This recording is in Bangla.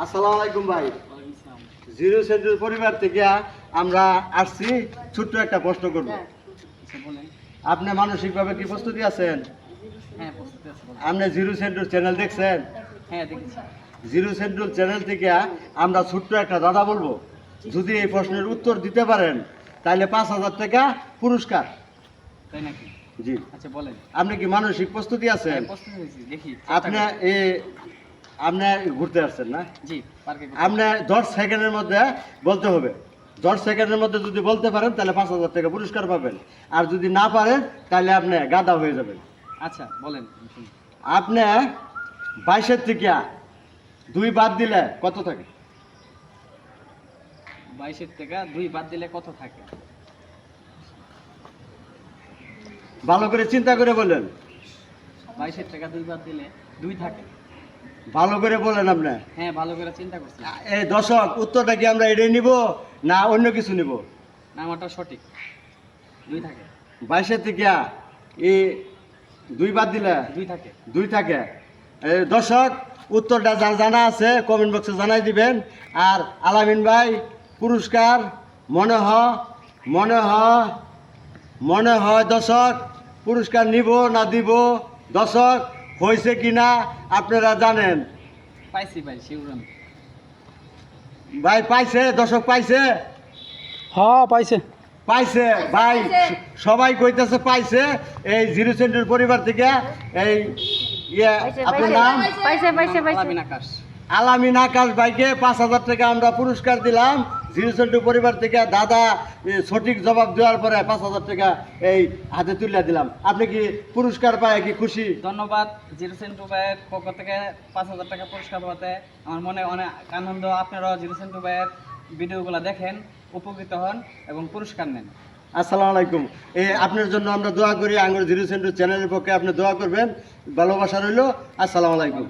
আসসালামু আলাইকুম ভাই। জিরো সেন্টার পরিবার থেকে আমরা আসছি, ছোট্ট একটা প্রশ্ন করব। আপনি মানসিকভাবে কি প্রস্তুতি আছেন? আপনি জিরো সেন্টার চ্যানেল দেখছেন? জিরো সেন্টার চ্যানেল থেকে আমরা ছোট্ট একটা দাদা বলবো, যদি এই প্রশ্নের উত্তর দিতে পারেন তাহলে 5,000 টাকা পুরস্কার। জি, আচ্ছা বলেন। আপনি কি মানসিক প্রস্তুতি আছেন? আপনি আপনি ঘুরতে আসছেন না? জি, পার্কে আপনি 10 সেকেন্ডের মধ্যে বলতে হবে। 10 সেকেন্ডের মধ্যে যদি বলতে পারেন তাহলে 5,000 টাকা পুরস্কার পাবেন, আর যদি না পারেন তাহলে আপনি গাদা হয়ে যাবেন। আচ্ছা বলেন। আপনি 22-এর থেকে 2 বাদ দিলে কত থাকে? 22-এর থেকে 2 বাদ দিলে কত থাকে? ভালো করে চিন্তা করে বলেন। 22-এর থেকে 2 বাদ দিলে 2 থাকে। ভালো করে বলেন আপনি। হ্যাঁ, ভালো করে চিন্তা করছি। এই দর্শক, উত্তরটা কি আমরা এটাই নিব না অন্য কিছু নিব? না, আমারটা সঠিক, 2 থাকে। 22-এর থেকে এই 2 বাদ দিলে 2 থাকে। 2 থাকে। এই দর্শক, উত্তরটা যার জানা আছে কমেন্ট বক্সে জানাই দিবেন। আর আলামিন ভাই পুরস্কার মনে হয় দর্শক পুরস্কার নিব না দিব, দর্শক হয়েছে কিনা আপনারা জানেন। পাইছি ভাই, শিউরান। ভাই পাইছে? দর্শক পাইছে? হ্যাঁ পাইছে। পাইছে ভাই, সবাই কইতেছে পাইছে। এই জিরো সেন্টার পরিবার থেকে এই আপনার নাম আলামিন আকাশ। আলামিন আকাশ ভাইকে 5,000 টাকা আমরা পুরস্কার দিলাম। জিরো সেন্টার পরিবার থেকে দাদা সঠিক জবাব দেওয়ার পরে 5,000 টাকা এই হাতে তুলে দিলাম। আপনি কি পুরস্কার পায় কি খুশি? ধন্যবাদ জিরো সেন্টু ভাইয়ের পক্ষ থেকে 5,000 টাকা পুরস্কার পাওয়াতে আমার মনে অনেক আনন্দ। আপনারাও জিরো সেন্টু ভাইয়ের ভিডিওগুলো দেখেন, উপকৃত হন এবং পুরস্কার নেন। আসসালামু আলাইকুম। আপনার জন্য আমরা দোয়া করি, আঙ্গুর জিরো সেন্টার চ্যানেলের পক্ষে আপনি দোয়া করবেন। ভালোবাসা রইল। আসসালামু আলাইকুম।